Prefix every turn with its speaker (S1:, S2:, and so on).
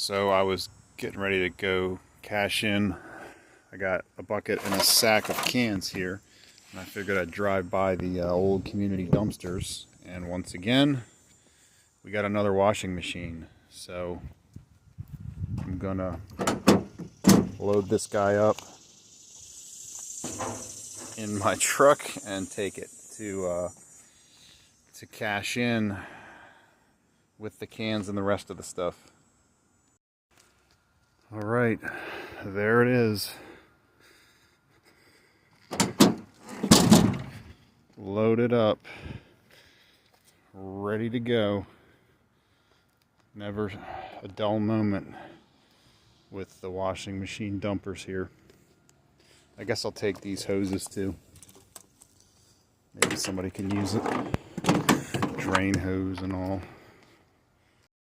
S1: So I was getting ready to go cash in. I got a bucket and a sack of cans here, and I figured I'd drive by the old community dumpsters, and once again we got another washing machine. So I'm gonna load this guy up in my truck and take it to cash in with the cans and the rest of the stuff. All right, there it is. Loaded up, ready to go. Never a dull moment with the washing machine dumpers here. I guess I'll take these hoses too. Maybe somebody can use it. Drain hose and all.